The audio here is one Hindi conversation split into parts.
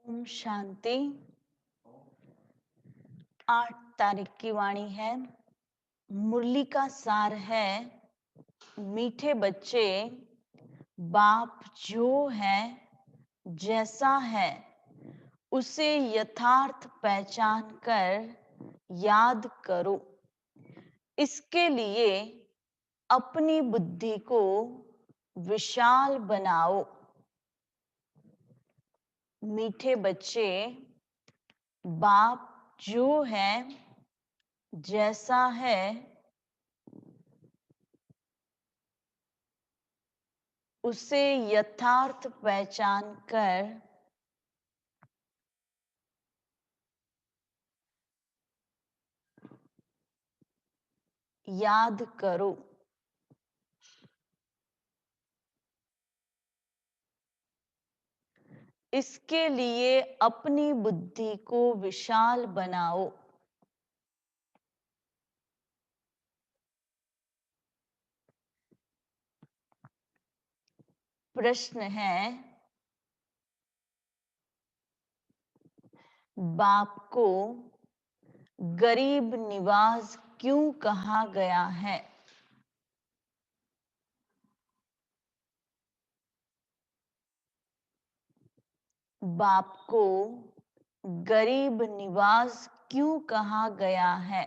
ओम शांति। 8 तारीख की वाणी है। मुरली का सार है, मीठे बच्चे, बाप जो है जैसा है उसे यथार्थ पहचान कर याद करो। इसके लिए अपनी बुद्धि को विशाल बनाओ। मीठे बच्चे, बाप जो है जैसा है उसे यथार्थ पहचान कर याद करो। इसके लिए अपनी बुद्धि को विशाल बनाओ। प्रश्न है, बाप को गरीब निवाज क्यों कहा गया है? बाप को गरीब निवाज क्यों कहा गया है?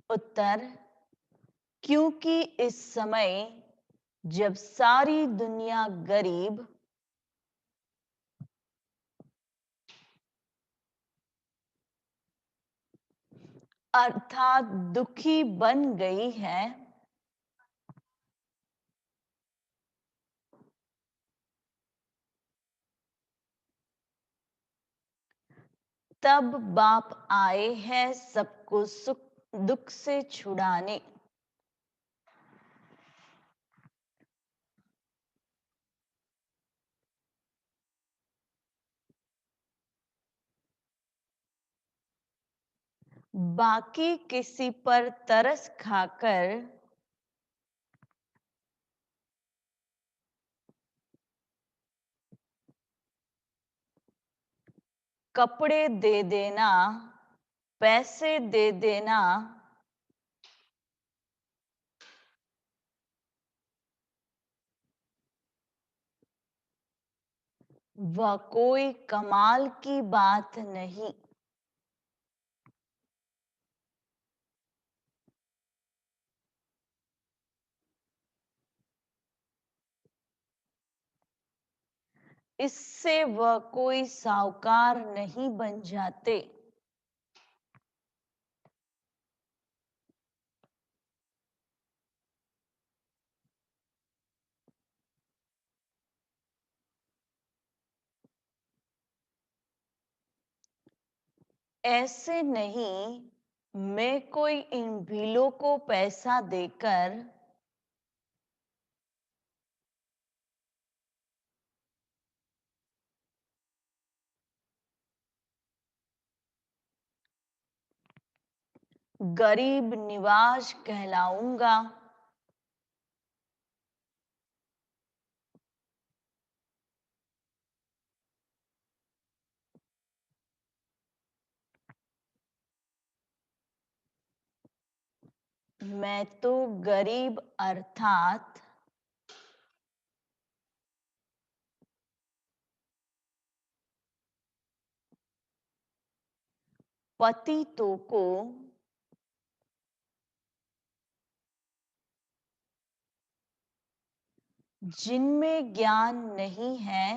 उत्तर, क्योंकि इस समय जब सारी दुनिया गरीब अर्थात दुखी बन गई है, तब बाप आए हैं सबको सुख दुख से छुड़ाने। बाकी किसी पर तरस खाकर कपड़े दे देना, पैसे दे देना, वह कोई कमाल की बात नहीं। इससे वह कोई साहूकार नहीं बन जाते। ऐसे नहीं, मैं कोई इन भीलों को पैसा देकर गरीब निवाज कहलाऊंगा। मैं तो गरीब अर्थात पतितों को जिनमें ज्ञान नहीं है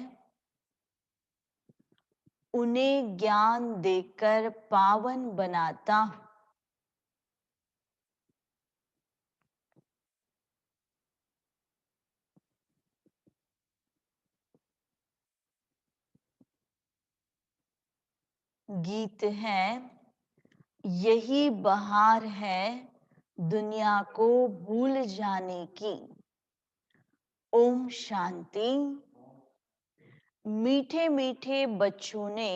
उन्हें ज्ञान देकर पावन बनाता हूं। गीत है, यही बहार है दुनिया को भूल जाने की। ओम शांति। मीठे मीठे बच्चों ने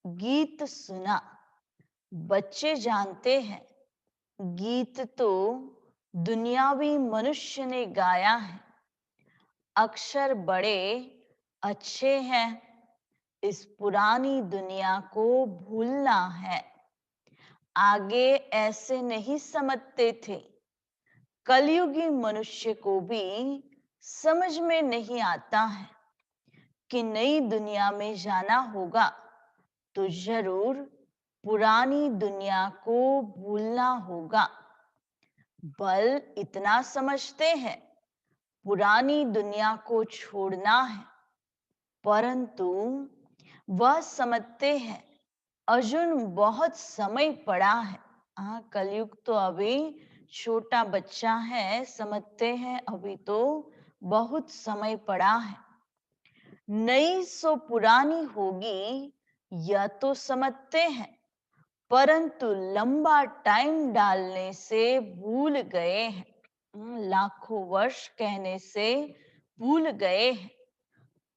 गीत सुना। बच्चे जानते हैं गीत तो दुनियावी मनुष्य ने गाया है, अक्षर बड़े अच्छे हैं, इस पुरानी दुनिया को भूलना है। आगे ऐसे नहीं समझते थे, कलयुगी मनुष्य को भी समझ में नहीं आता है कि नई दुनिया में जाना होगा तो जरूर पुरानी दुनिया को भूलना होगा। बल इतना समझते हैं, पुरानी दुनिया को छोड़ना है, परंतु वह समझते हैं अर्जुन बहुत समय पड़ा है। हाँ, कलयुग तो अभी छोटा बच्चा है, समझते हैं अभी तो बहुत समय पड़ा है। नई सो पुरानी होगी यह तो समझते हैं, परंतु लंबा टाइम डालने से भूल गए हैं। लाखों वर्ष कहने से भूल गए हैं।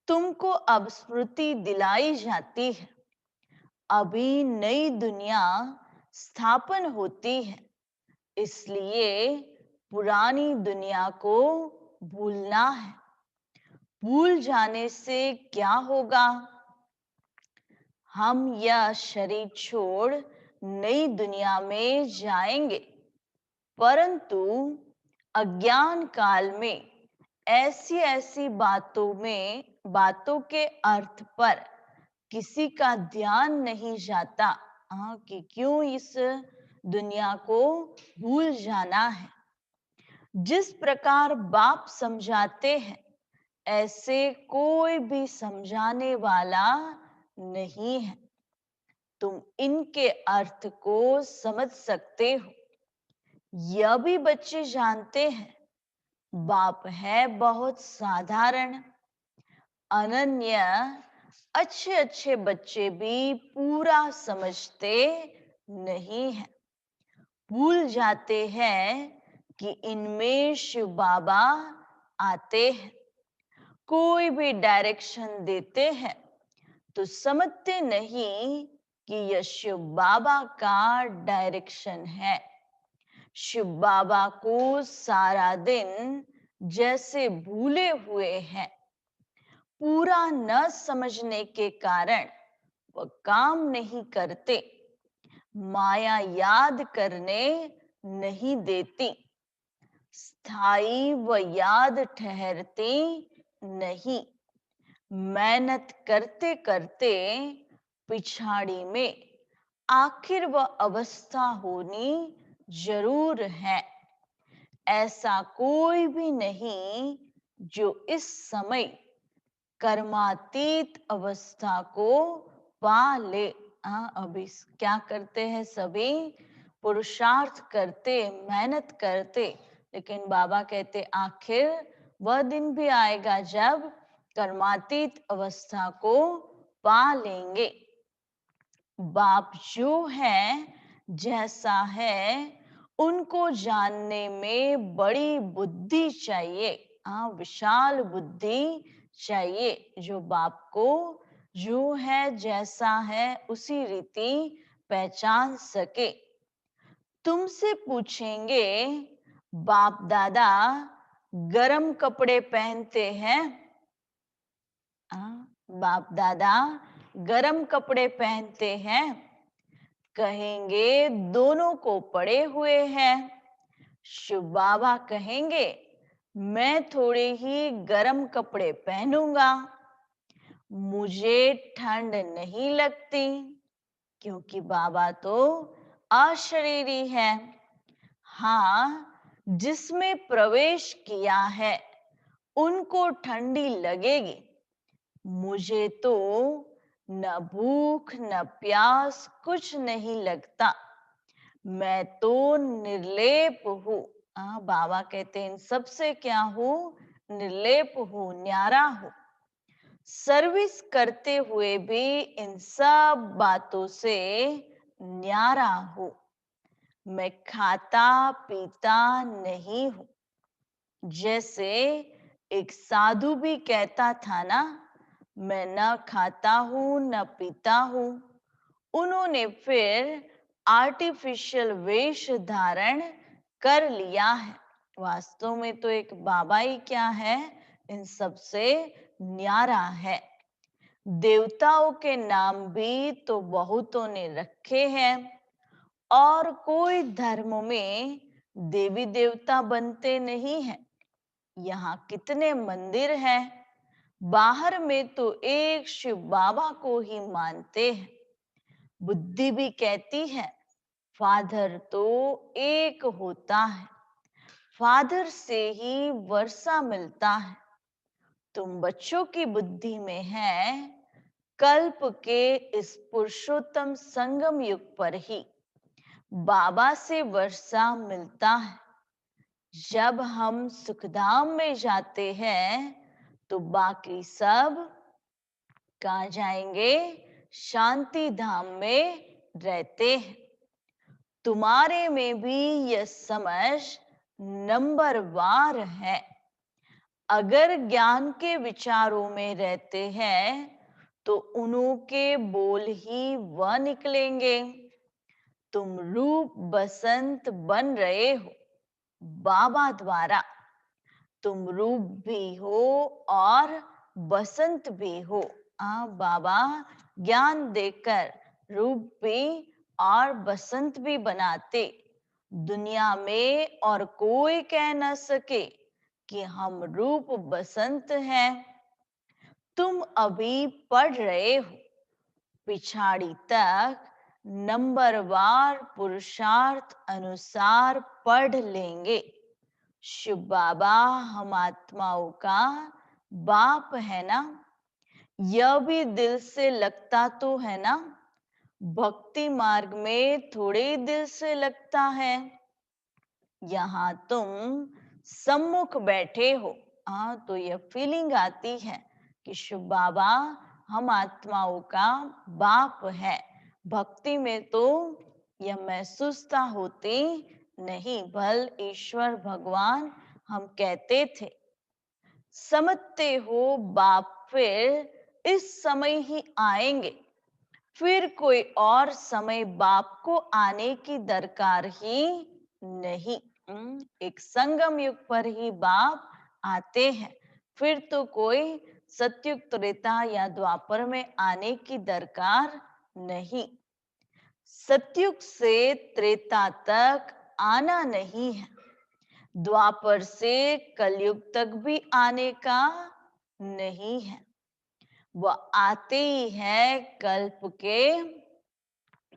तुमको अब स्मृति दिलाई जाती है, अभी नई दुनिया स्थापन होती है, इसलिए पुरानी दुनिया को भूलना है। भूल जाने से क्या होगा? हम यह शरीर छोड़ नई दुनिया में जाएंगे, परंतु अज्ञान काल में ऐसी ऐसी बातों के अर्थ पर किसी का ध्यान नहीं जाता। कि क्यों इस दुनिया को भूल जाना है। जिस प्रकार बाप समझाते हैं, ऐसे कोई भी समझाने वाला नहीं है। तुम इनके अर्थ को समझ सकते हो। यह भी बच्चे जानते हैं, बाप है बहुत साधारण, अनन्य। अच्छे अच्छे बच्चे भी पूरा समझते नहीं है, भूल जाते हैं कि इनमें शिव बाबा आते हैं, कोई भी डायरेक्शन देते हैं तो समझते नहीं कि यह शिव बाबा का डायरेक्शन है। शिव बाबा को सारा दिन जैसे भूले हुए हैं, पूरा न समझने के कारण वह काम नहीं करते, माया याद करने नहीं देती, स्थायी व याद ठहरती नहीं। मेहनत करते करते पिछाड़ी में आखिर वह अवस्था होनी जरूर है। ऐसा कोई भी नहीं जो इस समय कर्मातीत अवस्था को पा ले। अभी क्या करते हैं सभी? पुरुषार्थ करते, मेहनत करते, लेकिन बाबा कहते आखिर वह दिन भी आएगा जब कर्मातीत अवस्था को पा लेंगे। बाप जो है, जैसा है, उनको जानने में बड़ी बुद्धि चाहिए। विशाल बुद्धि चाहिए, जो बाप को जो है जैसा है उसी रीति पहचान सके। तुमसे पूछेंगे, बाप दादा गरम कपड़े पहनते हैं? बाप दादा गरम कपड़े पहनते हैं? कहेंगे दोनों को पड़े हुए हैं। शिव बाबा कहेंगे मैं थोड़े ही गरम कपड़े पहनूंगा, मुझे ठंड नहीं लगती, क्योंकि बाबा तो अशरीरी है। हाँ, जिसमें प्रवेश किया है उनको ठंडी लगेगी, मुझे तो न भूख न प्यास कुछ नहीं लगता, मैं तो निर्लेप हूँ। बाबा कहते हैं इन सबसे क्या हूँ? निर्लेप हूँ, न्यारा हूँ। सर्विस करते हुए भी इन सब बातों से न्यारा हूँ। मैं खाता पीता नहीं हूँ। जैसे एक साधु भी कहता था ना, मैं न खाता हूं न पीता हूं। उन्होंने फिर आर्टिफिशियल वेश धारण कर लिया है। वास्तव में तो एक बाबा ही क्या है, इन सबसे न्यारा है। देवताओं के नाम भी तो बहुतों ने रखे हैं, और कोई धर्म में देवी देवता बनते नहीं हैं। यहाँ कितने मंदिर हैं, बाहर में तो एक शिव बाबा को ही मानते हैं। बुद्धि भी कहती है फादर तो एक होता है, फादर से ही वर्षा मिलता है। तुम बच्चों की बुद्धि में है कल्प के इस पुरुषोत्तम संगम युग पर ही बाबा से वर्षा मिलता है। जब हम सुखधाम में जाते हैं तो बाकी सब कहाँ जाएंगे, शांति धाम में रहते हैं। तुम्हारे में भी यह समझ नंबरवार है। अगर ज्ञान के विचारों में रहते हैं तो उन्हों के बोल ही वह निकलेंगे। तुम रूप बसंत बन रहे हो बाबा द्वारा। तुम रूप भी हो और बसंत भी हो। बाबा ज्ञान देकर रूप भी और बसंत भी बनाते। दुनिया में और कोई कह न सके कि हम रूप बसंत हैं। तुम अभी पढ़ रहे हो, पिछाड़ी तक नंबरवार पुरुषार्थ अनुसार पढ़ लेंगे। शिव बाबा हम आत्माओं का बाप है ना। यह भी दिल से लगता तो है ना। भक्ति मार्ग में थोड़े दिल से लगता है। यहाँ तुम सम्मुख बैठे हो, तो यह फीलिंग आती है कि शिव बाबा हम आत्माओं का बाप है। भक्ति में तो यह महसूसता होती नहीं। भल ईश्वर भगवान हम कहते थे। समझते हो बाप फिर इस समय ही आएंगे, फिर कोई और समय बाप को आने की दरकार ही नहीं। एक संगम युग पर ही बाप आते हैं, फिर तो कोई सतयुग त्रेता या द्वापर में आने की दरकार नहीं। सतयुग से त्रेता तक आना नहीं है, द्वापर से कलयुग तक भी आने का नहीं है। वह आते ही है कल्प के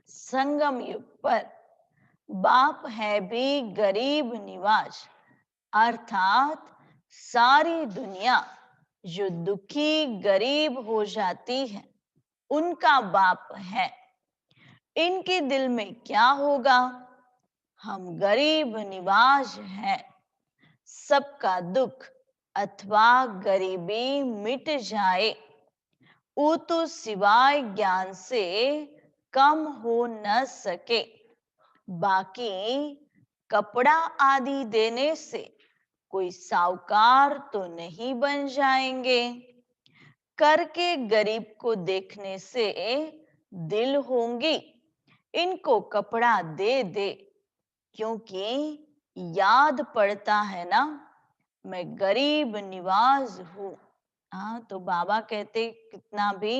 संगम युग पर। बाप है भी गरीब निवाज, अर्थात सारी दुनिया जो दुखी गरीब हो जाती है उनका बाप है। इनके दिल में क्या होगा, हम गरीब निवाज हैं, सबका दुख अथवा गरीबी मिट जाए, वो तो सिवाय ज्ञान से कम हो न सके। बाकी कपड़ा आदि देने से कोई साहूकार तो नहीं बन जाएंगे। करके गरीब को देखने से दिल होंगी इनको कपड़ा दे दे, क्योंकि याद पड़ता है ना मैं गरीब निवाज हूं। तो बाबा कहते कितना भी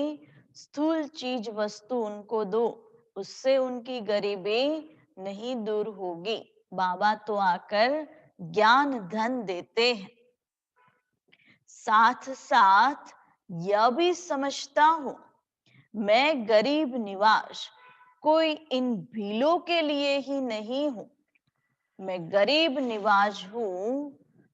स्थूल चीज वस्तु उनको दो, उससे उनकी गरीबी नहीं दूर होगी। बाबा तो आकर ज्ञान धन देते हैं। साथ साथ यह भी समझता हूं मैं गरीब निवास कोई इन भीलों के लिए ही नहीं हूं। मैं गरीब निवाज हूं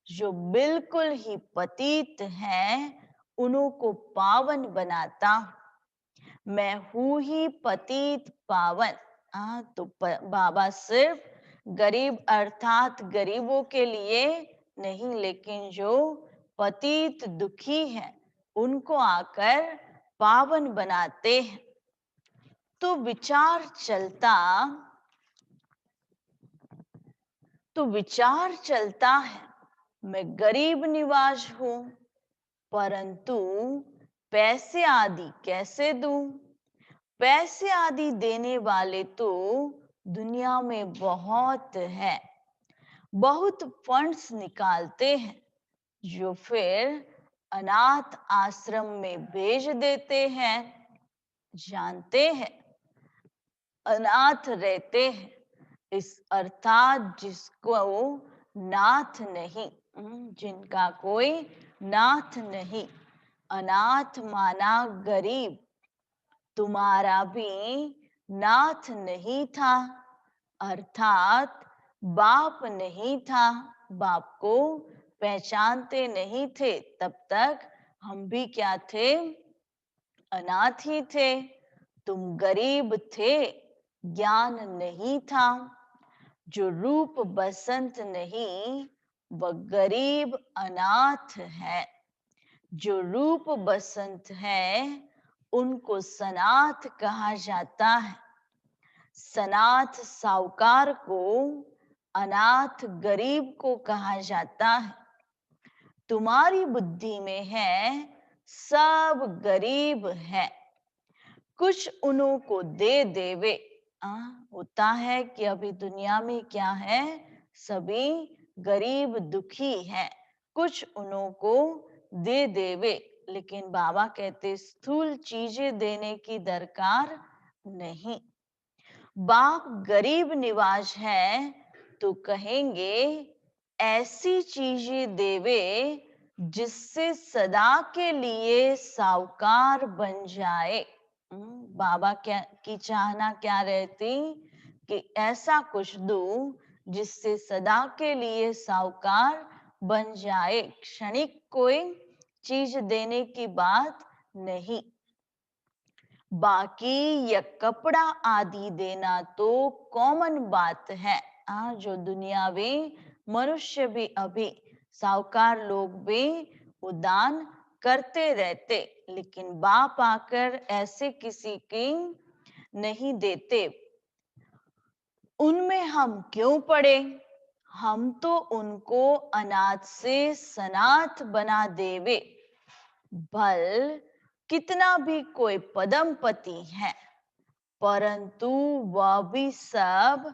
जो बिल्कुल ही पतित हैं, उन्हों को पावन बनाता हूं। मैं हूं ही पतित पावन। तो बाबा सिर्फ गरीब अर्थात गरीबों के लिए नहीं, लेकिन जो पतित दुखी हैं उनको आकर पावन बनाते हैं। तो विचार चलता है मैं गरीब निवाज हूं, परंतु पैसे आदि कैसे दूं। पैसे आदि देने वाले तो दुनिया में बहुत है, बहुत फंड्स निकालते हैं जो फिर अनाथ आश्रम में भेज देते हैं। जानते हैं, अनाथ रहते हैं इस अर्थात जिसको नाथ नहीं, जिनका कोई नाथ नहीं। अनाथ माना गरीब। तुम्हारा भी नाथ नहीं था, अर्थात बाप नहीं था। बाप को पहचानते नहीं थे, तब तक हम भी क्या थे? अनाथ ही थे। तुम गरीब थे, ज्ञान नहीं था। जो रूप बसंत नहीं, वह गरीब अनाथ है। जो रूप बसंत है, उनको सनाथ कहा जाता है। सनाथ साहूकार को, अनाथ गरीब को कहा जाता है। तुम्हारी बुद्धि में है सब गरीब है, कुछ उन्हों को दे देवे। होता है कि अभी दुनिया में क्या है, सभी गरीब दुखी है, कुछ उन्हों को दे देवे। लेकिन बाबा कहते स्थूल चीजें देने की दरकार नहीं। बाप गरीब निवाज है तो कहेंगे ऐसी चीजें देवे जिससे सदा के लिए साहूकार बन जाए। बाबा क्या की चाहना क्या रहती कि ऐसा कुछ दूं जिससे सदा के लिए साहूकार बन जाए। क्षणिक कोई चीज देने की बात नहीं। बाकी या कपड़ा आदि देना तो कॉमन बात है। जो दुनियावी मनुष्य भी अभी साहूकार लोग भी वो दान करते रहते, लेकिन बाप आकर ऐसे किसी की नहीं देते। उनमें हम क्यों पड़े? हम तो उनको अनाथ से सनाथ बना देवे। भल कितना भी कोई पदमपति है, परंतु वह भी सब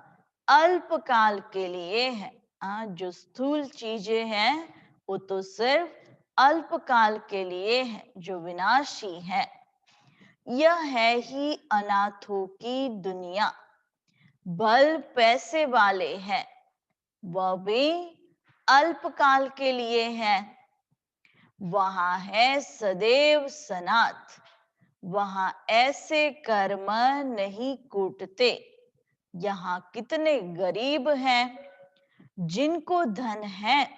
अल्पकाल के लिए है। जो स्थूल चीजें हैं वो तो सिर्फ अल्पकाल के लिए है, जो विनाशी है। यह है ही अनाथों की दुनिया। भल पैसे वाले हैं, वह भी अल्पकाल के लिए है। वहां है सदैव सनाथ। वहां ऐसे कर्म नहीं कूटते। यहाँ कितने गरीब हैं, जिनको धन है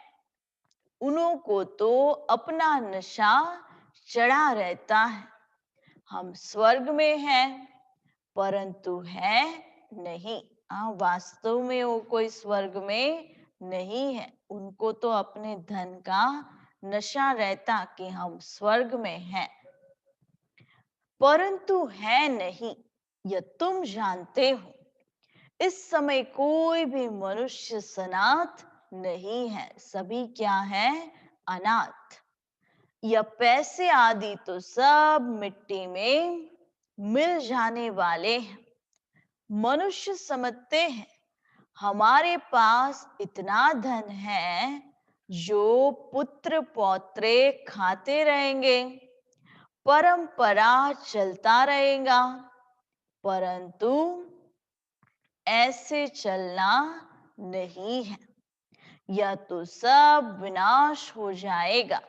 उन्हों को तो अपना नशा चढ़ा रहता है। हम स्वर्ग में हैं, परंतु है नहीं। वास्तव में वो कोई स्वर्ग में नहीं है। उनको तो अपने धन का नशा रहता कि हम स्वर्ग में हैं, परंतु है नहीं। यह तुम जानते हो। इस समय कोई भी मनुष्य सनाथ नहीं है, सभी क्या है? अनाथ। यह पैसे आदि तो सब मिट्टी में मिल जाने वाले हैं। मनुष्य समझते हैं हमारे पास इतना धन है जो पुत्र पौत्रे खाते रहेंगे, परंपरा चलता रहेगा। परंतु ऐसे चलना नहीं है। यह तो सब विनाश हो जाएगा।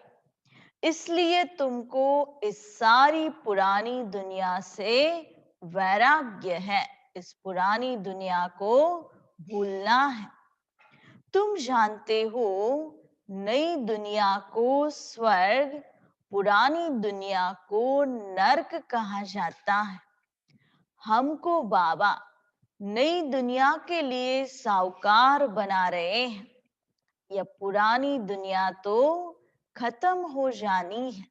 इसलिए तुमको इस सारी पुरानी दुनिया से वैराग्य है। इस पुरानी दुनिया को भूलना है। तुम जानते हो नई दुनिया को स्वर्ग, पुरानी दुनिया को नरक कहा जाता है। हमको बाबा नई दुनिया के लिए साहूकार बना रहे हैं। यह पुरानी दुनिया तो खत्म हो जानी है।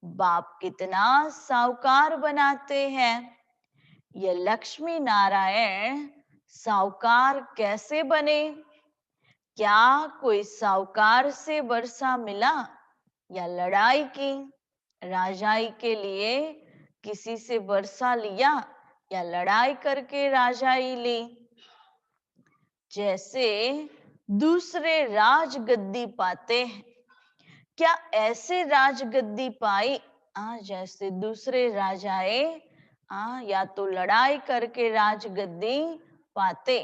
बाप कितना साहूकार बनाते हैं। ये लक्ष्मी नारायण साहूकार कैसे बने? क्या कोई साहूकार से वर्षा मिला या लड़ाई की? राजाई के लिए किसी से वर्षा लिया या लड़ाई करके राजाई ली? जैसे दूसरे राजगद्दी पाते हैं। क्या ऐसे राजगद्दी पाई? जैसे दूसरे राजाए या तो लड़ाई करके राजगद्दी पाते,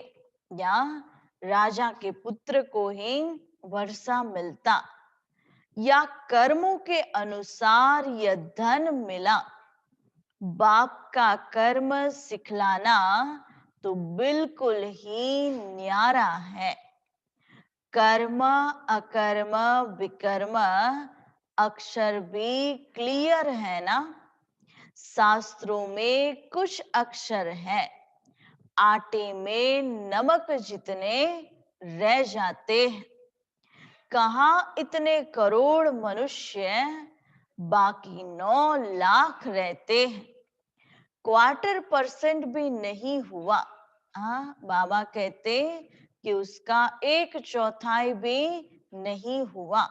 या राजा के पुत्र को ही वर्षा मिलता, या कर्मों के अनुसार यह धन मिला। बाप का कर्म सिखलाना तो बिल्कुल ही न्यारा है। कर्म अकर्म विकर्म अक्षर भी क्लियर है ना। शास्त्रों में कुछ अक्षर हैं, आटे में नमक जितने रह जाते हैं। कहाँ इतने करोड़ मनुष्य, बाकी 9 लाख रहते हैं। 1/4% भी नहीं हुआ। बाबा कहते कि उसका 1/4 भी नहीं हुआ।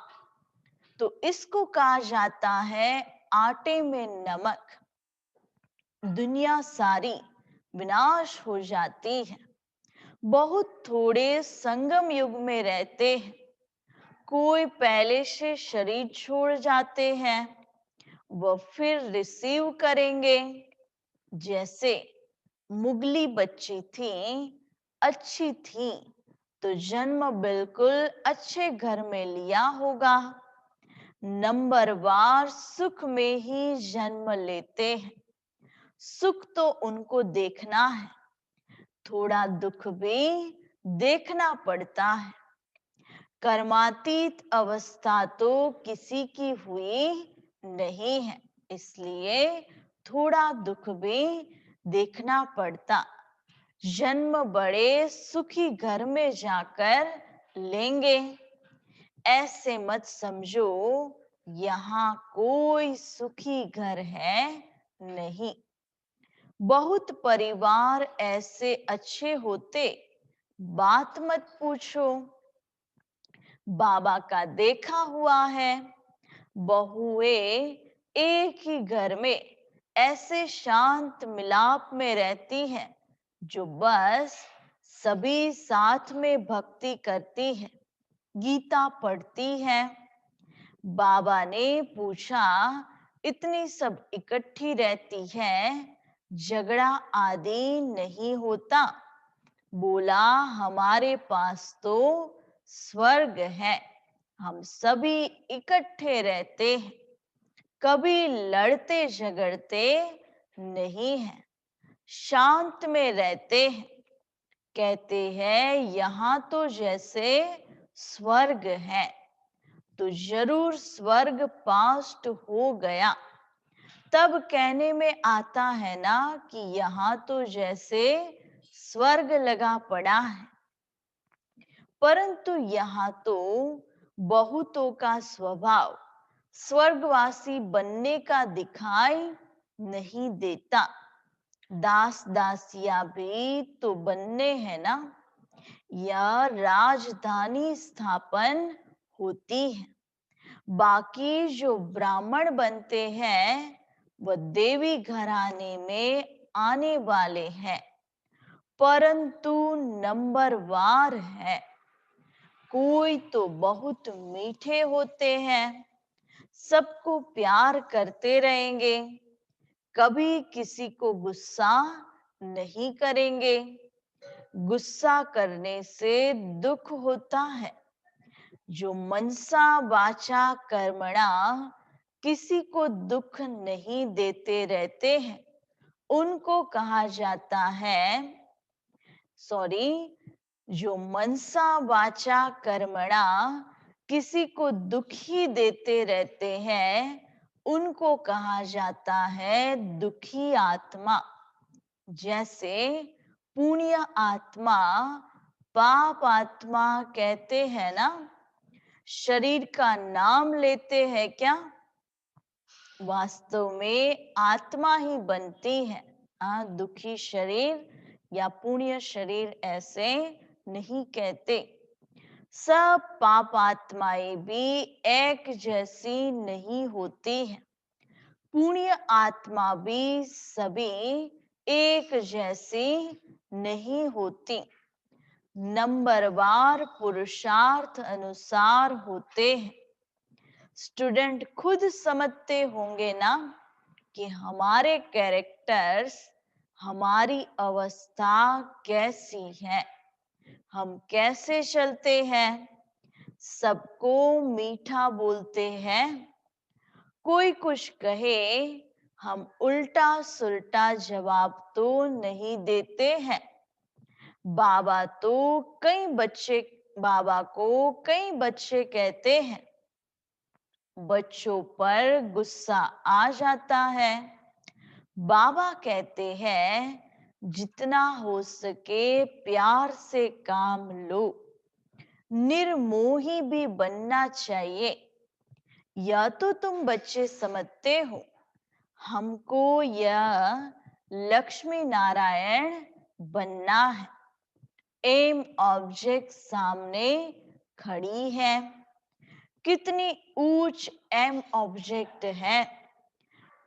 तो इसको कहा जाता है आटे में नमक। दुनिया सारी विनाश हो जाती है। बहुत थोड़े संगम युग में रहते हैं। कोई पहले से शरीर छोड़ जाते हैं, वह फिर रिसीव करेंगे। जैसे मुगली बच्ची थी, अच्छी थी, तो जन्म बिल्कुल अच्छे घर में लिया होगा। नंबरवार सुख में ही जन्म लेते हैं। सुख तो उनको देखना है, थोड़ा दुख भी देखना पड़ता है। कर्मातीत अवस्था तो किसी की हुई नहीं है, इसलिए थोड़ा दुख भी देखना पड़ता। जन्म बड़े सुखी घर में जाकर लेंगे। ऐसे मत समझो यहाँ कोई सुखी घर है नहीं। बहुत परिवार ऐसे अच्छे होते, बात मत पूछो। बाबा का देखा हुआ है, बहुएं एक ही घर में ऐसे शांत मिलाप में रहती हैं, जो बस सभी साथ में भक्ति करती है, गीता पढ़ती है। बाबा ने पूछा, इतनी सब इकट्ठी रहती है, झगड़ा आदि नहीं होता? बोला, हमारे पास तो स्वर्ग है, हम सभी इकट्ठे रहते हैं, कभी लड़ते झगड़ते नहीं हैं, शांत में रहते हैं। कहते हैं यहाँ तो जैसे स्वर्ग है, तो जरूर स्वर्ग पास्ट हो गया। तब कहने में आता है ना कि यहाँ तो जैसे स्वर्ग लगा पड़ा है। परंतु यहाँ तो बहुतों का स्वभाव स्वर्गवासी बनने का दिखाई नहीं देता। दास दासिया भी तो बनने हैं ना, या राजधानी स्थापन होती है। बाकी जो ब्राह्मण बनते हैं, वह देवी घराने में आने वाले हैं, परंतु नंबरवार है। कोई तो बहुत मीठे होते हैं, सबको प्यार करते रहेंगे, कभी किसी को गुस्सा नहीं करेंगे। गुस्सा करने से दुख होता है। जो मनसा वाचा कर्मणा किसी को दुख नहीं देते रहते हैं, उनको कहा जाता है, सॉरी, जो मनसा वाचा कर्मणा किसी को दुखी देते रहते हैं, उनको कहा जाता है दुखी आत्मा। जैसे पुण्य आत्मा, पाप आत्मा कहते हैं ना। शरीर का नाम लेते हैं क्या? वास्तव में आत्मा ही बनती है। दुखी शरीर या पुण्य शरीर ऐसे नहीं कहते। सब पाप आत्माएं भी एक जैसी नहीं होती है। पुण्य आत्मा भी सभी एक जैसी नहीं होती। नंबरवार पुरुषार्थ अनुसार होते हैं। स्टूडेंट खुद समझते होंगे ना कि हमारे कैरेक्टर्स, हमारी अवस्था कैसी है, हम कैसे चलते हैं। सबको मीठा बोलते हैं, कोई कुछ कहे हम उल्टा सुल्टा जवाब तो नहीं देते हैं। बाबा तो कई बच्चे बाबा को कई बच्चे कहते हैं, बच्चों पर गुस्सा आ जाता है। बाबा कहते हैं जितना हो सके प्यार से काम लो, निर्मोही भी बनना चाहिए। या तो तुम बच्चे समझते हो हमको यह लक्ष्मी नारायण बनना है, एम ऑब्जेक्ट सामने खड़ी है, कितनी ऊंच एम ऑब्जेक्ट है,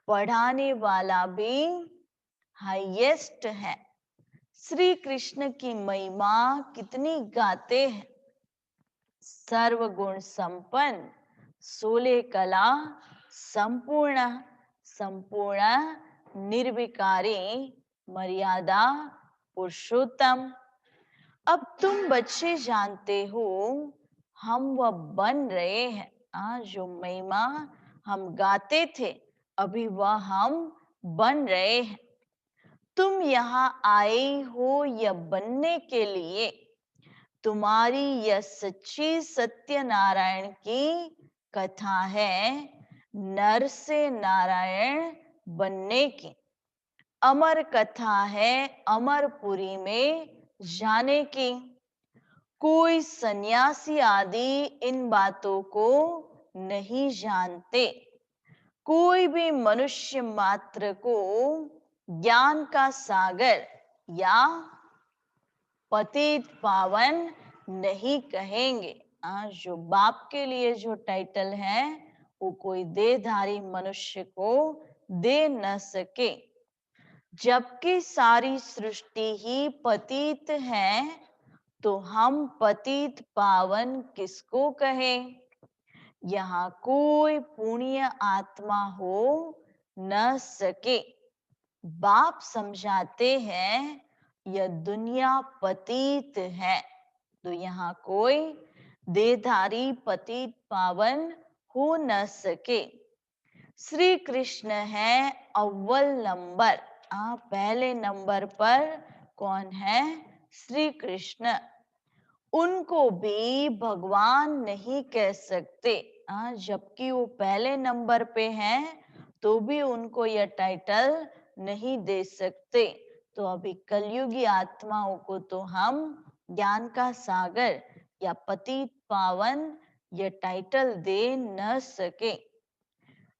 पढ़ाने वाला भी हाईएस्ट है। श्री कृष्ण की महिमा कितनी गाते हैं, सर्वगुण संपन्न, 16 कला संपूर्ण, संपूर्ण निर्विकारी, मर्यादा पुरुषोत्तम। अब तुम बच्चे जानते हो हम वह बन रहे हैं, जो महिमा हम गाते थे अभी वह हम बन रहे हैं। तुम यहाँ आए हो यह बनने के लिए, तुम्हारी यह सच्ची सत्यनारायण की कथा है, नर से नारायण बनने की। अमर कथा है अमरपुरी में जाने की। कोई सन्यासी आदि इन बातों को नहीं जानते, कोई भी मनुष्य मात्र को ज्ञान का सागर या पतित पावन नहीं कहेंगे। जो बाप के लिए जो टाइटल है वो कोई देहधारी मनुष्य को दे न सके, जबकि सारी सृष्टि ही पतित है, तो हम पतित पावन किसको कहें। यहाँ कोई पुण्य आत्मा हो न सके। बाप समझाते हैं यह दुनिया पतित है, तो यहाँ कोई देहधारी पतित पावन हो न सके। श्री कृष्ण है अव्वल नंबर। पहले नंबर पर कौन है, श्री कृष्ण। उनको भी भगवान नहीं कह सकते, जबकि वो पहले नंबर पे हैं तो भी उनको यह टाइटल नहीं दे सकते। तो अभी कलयुगी आत्माओं को तो हम ज्ञान का सागर या पतित पावन यह टाइटल दे न सके।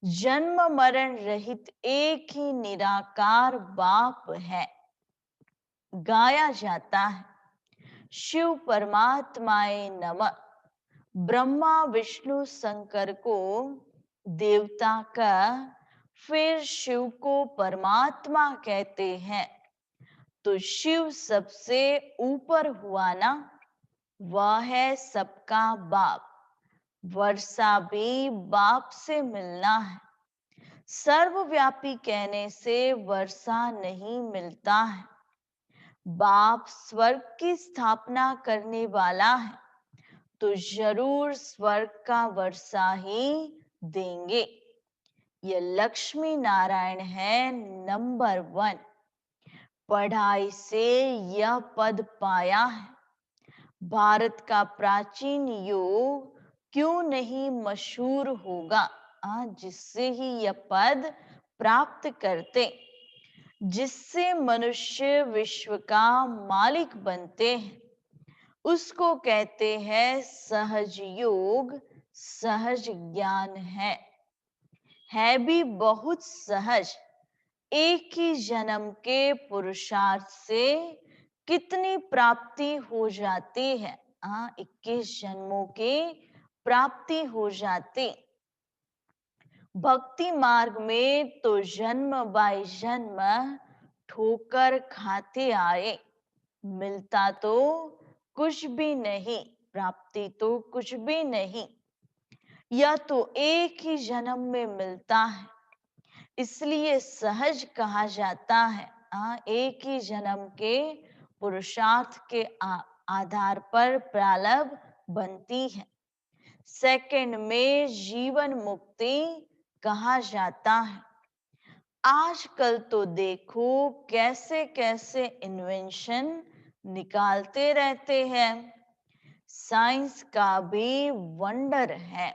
जन्म मरण रहित एक ही निराकार बाप है, गाया जाता है शिव परमात्माए नमः। ब्रह्मा विष्णु शंकर को देवता का, फिर शिव को परमात्मा कहते हैं, तो शिव सबसे ऊपर हुआ ना, वह है सबका बाप। वर्षा भी बाप से मिलना है। सर्वव्यापी कहने से वर्षा नहीं मिलता है। बाप स्वर्ग की स्थापना करने वाला है, तो जरूर स्वर्ग का वर्षा ही देंगे। ये लक्ष्मी नारायण है नंबर 1। पढ़ाई से यह पद पाया है। भारत का प्राचीन योग क्यों नहीं मशहूर होगा, जिससे ही यह पद प्राप्त करते, जिससे मनुष्य विश्व का मालिक बनते हैं। उसको कहते हैं सहज योग, सहज ज्ञान है भी बहुत सहज। एक ही जन्म के पुरुषार्थ से कितनी प्राप्ति हो जाती है। 21 जन्मों की प्राप्ति हो जाती। भक्ति मार्ग में तो जन्म बाय जन्म ठोकर खाते आए, मिलता तो कुछ भी नहीं, प्राप्ति तो कुछ भी नहीं, यह तो एक ही जन्म में मिलता है, इसलिए सहज कहा जाता है। एक ही जन्म के पुरुषार्थ के आधार पर प्रारब्ध बनती है। सेकंड में जीवन मुक्ति कहा जाता है। आजकल तो देखो कैसे कैसे इन्वेंशन निकालते रहते हैं। साइंस का भी वंडर है,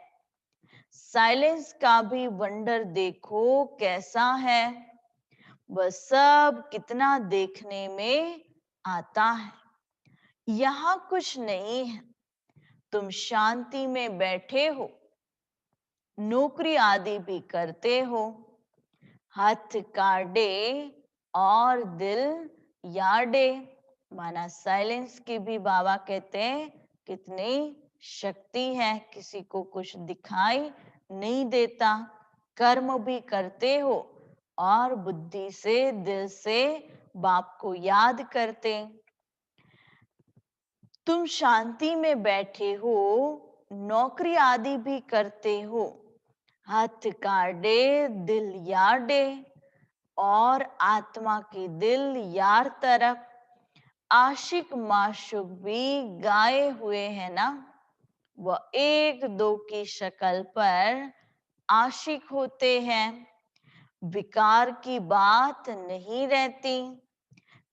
साइलेंस का भी वंडर देखो कैसा है। वह सब कितना देखने में आता है। यहाँ कुछ नहीं है, तुम शांति में बैठे हो, नौकरी आदि भी करते हो, हाथ काटे और दिल याडे। माना साइलेंस की भी बाबा कहते हैं कितनी शक्ति है, किसी को कुछ दिखाई नहीं देता। कर्म भी करते हो और बुद्धि से दिल से बाप को याद करते। तुम शांति में बैठे हो, नौकरी आदि भी करते हो, हाथ काटे दिल याडे, और आत्मा की दिल यार तरफ। आशिक माशुक भी गाए हुए है ना, वह एक दो की शक्ल पर आशिक होते हैं। विकार की बात नहीं रहती,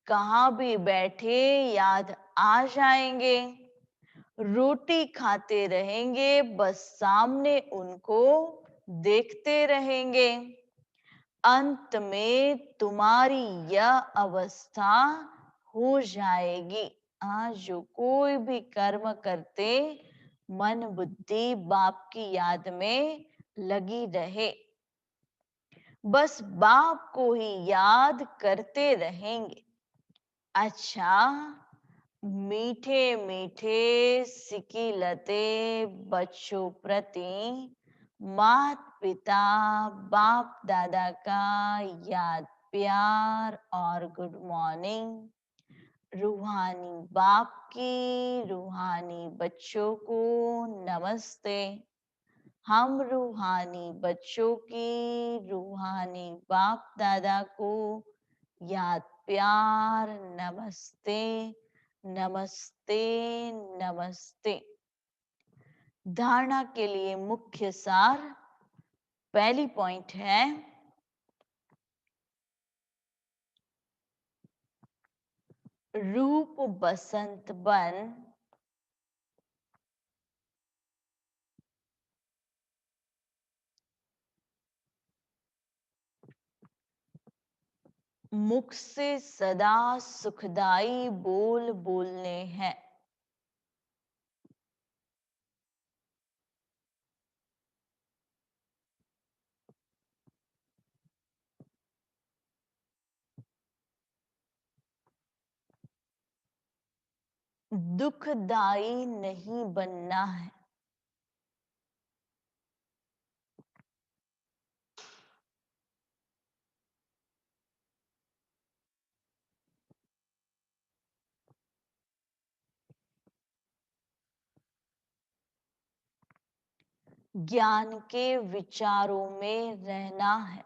कहाँ भी बैठे याद आ जाएंगे। रोटी खाते रहेंगे, बस सामने उनको देखते रहेंगे। अंत में तुम्हारी यह अवस्था हो जाएगी। आज जो कोई भी कर्म करते, मन बुद्धि बाप की याद में लगी रहे, बस बाप को ही याद करते रहेंगे। अच्छा, मीठे मीठे सिकिलते बच्चों प्रति मात पिता बाप दादा का याद प्यार और गुड मॉर्निंग। रूहानी बाप की रूहानी बच्चों को नमस्ते। हम रूहानी बच्चों की रूहानी बाप दादा को याद प्यार नमस्ते नमस्ते नमस्ते। धारणा के लिए मुख्य सार, पहली पॉइंट है रूप बसंत बन मुख से सदा सुखदाई बोल बोलने हैं। दुखदाई नहीं बनना है। ज्ञान के विचारों में रहना है।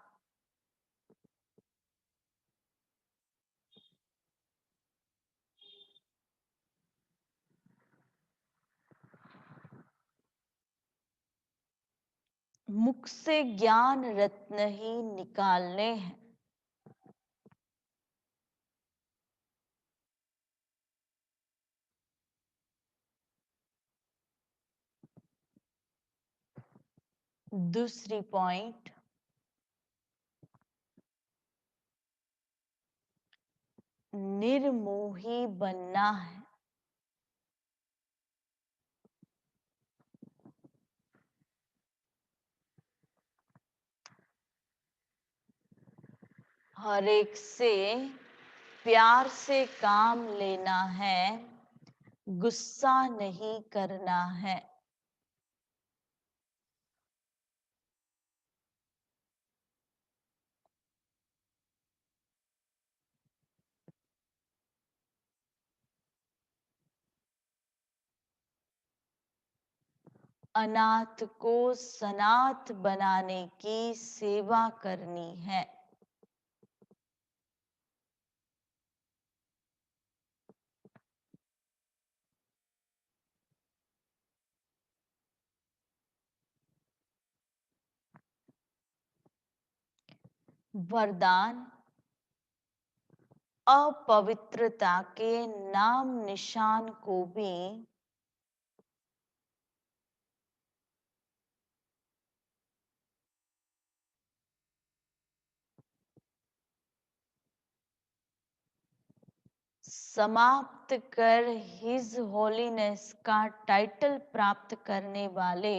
मुख से ज्ञान रत्न ही निकालने हैं। दूसरी पॉइंट, निर्मोही बनना है। हर एक से प्यार से काम लेना है, गुस्सा नहीं करना है। अनाथ को सनाथ बनाने की सेवा करनी है। वरदान, अपवित्रता के नाम निशान को भी समाप्त कर हिज होलीनेस का टाइटल प्राप्त करने वाले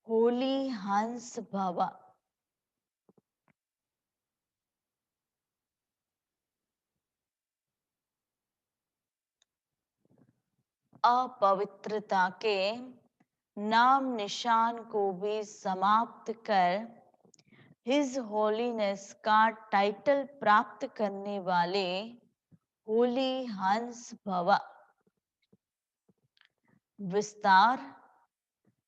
होली हंस भव। अपवित्रता के नाम निशान को भी समाप्त कर हिज होलीनेस का टाइटल प्राप्त करने वाले होली हंस भव। विस्तार,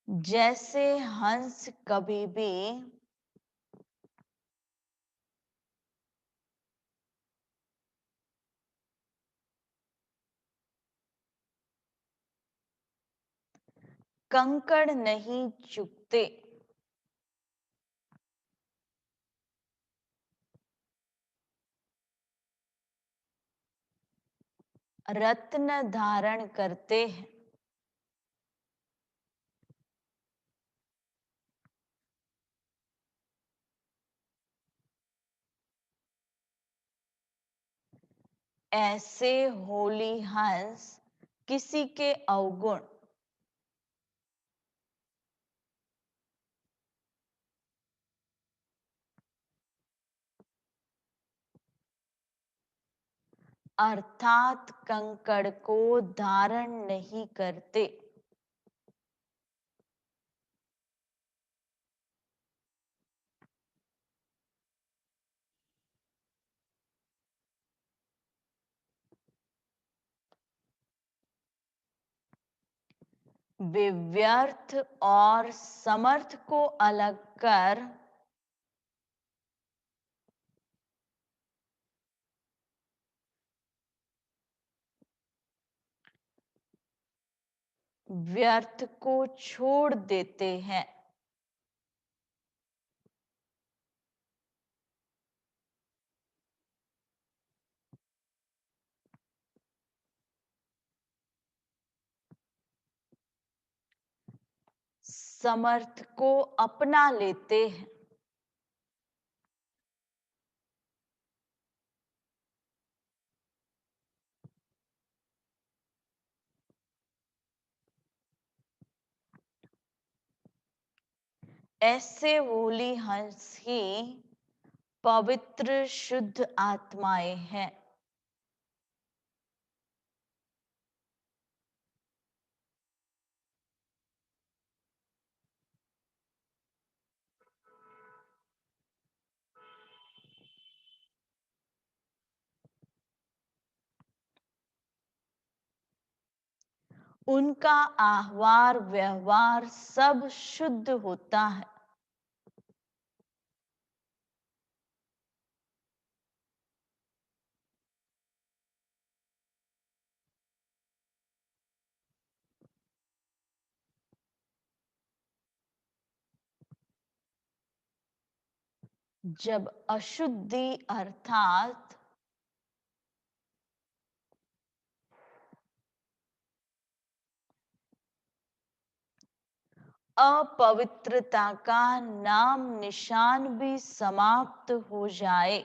जैसे हंस कभी भी कंकड़ नहीं चुगते, रत्न धारण करते हैं। ऐसे होली हंस किसी के अवगुण अर्थात कंकड़ को धारण नहीं करते। वे व्यर्थ और समर्थ को अलग कर व्यर्थ को छोड़ देते हैं। समर्थ को अपना लेते हैं। ऐसे होली हंस ही पवित्र शुद्ध आत्माएं हैं। उनका आहार व्यवहार सब शुद्ध होता है। जब अशुद्धि अर्थात अपवित्रता का नाम निशान भी समाप्त हो जाए,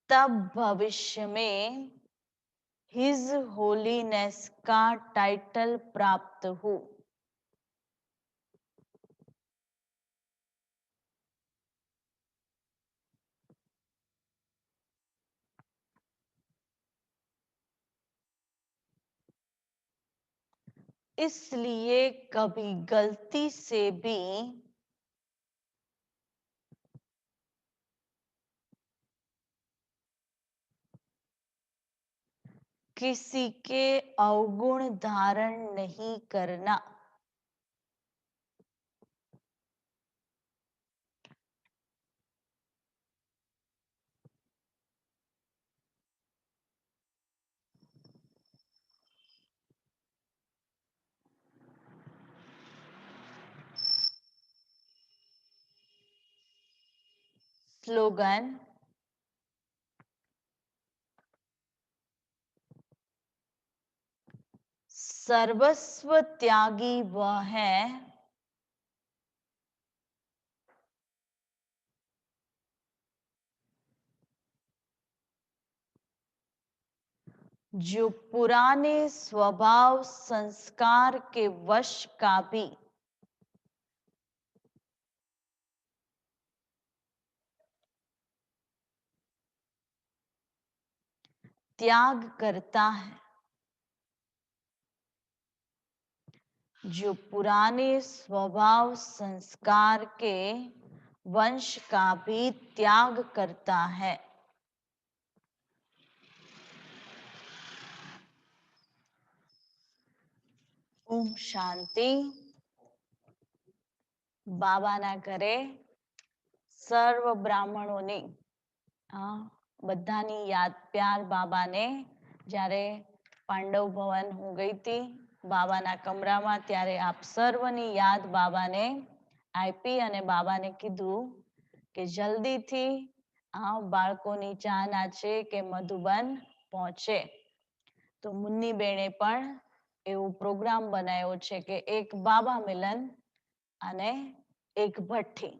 तब भविष्य में हिज होलीनेस का टाइटल प्राप्त हो। इसलिए कभी गलती से भी किसी के अवगुण धारण नहीं करना। स्लोगन, सर्वस्व त्यागी वह है जो पुराने स्वभाव संस्कार के वश का भी त्याग करता है, जो पुराने स्वभाव संस्कार के वंश का भी त्याग करता है। ओम शांति। બાબાના ઘરે સર્વ બ્રાહ્મણોની બધાની યાદ પ્યાર બાબાને જ્યારે પાંડવ ભવન હું ગઈ હતી બાબાના કમરામાં ત્યારે આપ સર્વની યાદ બાબાને આપી અને બાબાને કીધું કે જલ્દીથી બાળકોની ચાહના છે કે મધુબન પહોંચે. તો મુન્ની બેને પણ એવો પ્રોગ્રામ બનાવ્યો છે કે એક બાબા મિલન અને એક ભઠ્ઠી.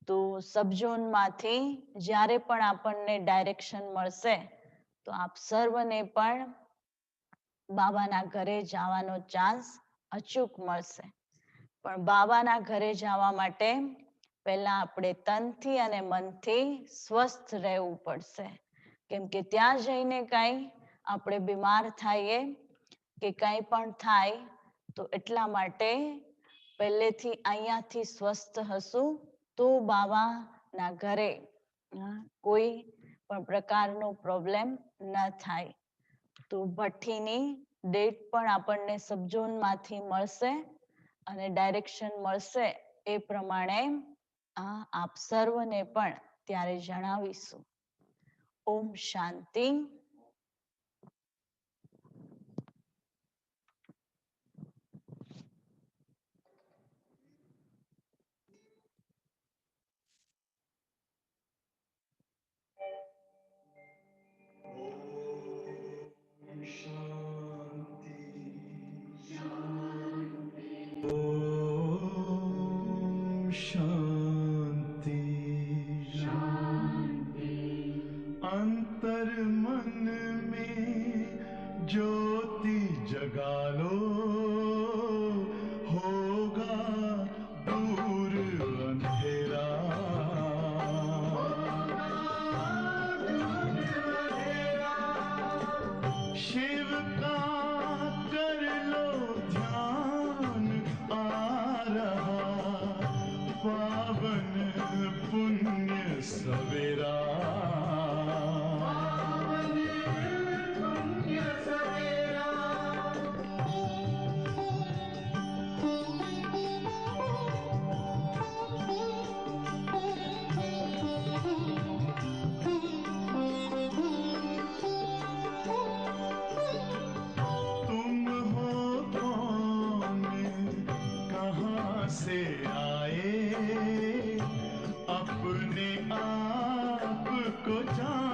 તો સબઝોનમાંથી જ્યારે પણ આપણને ડાયરેક્શન મળશે તો આપ સર્વને પણ બાબાના ઘરે જવાનો ચાન્સ અચૂક મળશે. પણ બાબાના ઘરે જવા માટે પહેલા આપણે તનથી અને મનથી સ્વસ્થ રહેવું પડશે. કેમ કે ત્યાં જઈને કાંઈ આપણે બીમાર થઈએ કે કંઈ પણ થાય તો એટલા માટે પહેલેથી અહીંયાથી સ્વસ્થ હશું તો બાબાના ઘરે કોઈ પણ પ્રકારનો પ્રોબ્લેમ ન થાય. તો ભઠ્ઠીની ડેટ પણ આપણને સબઝોનમાંથી મળશે અને ડાયરેક્શન મળશે એ પ્રમાણે આપ સર્વને પણ ત્યારે જણાવીશું. ઓમ શાંતિ. शांति शांति अंतर मन में ज्योति जगा लो होगा दूर अंधेरा शिव का कर लो ध्यान आ रहा पावन पुण्य सवेरा तुम हो कौन कहाँ से आए अपने आप को जान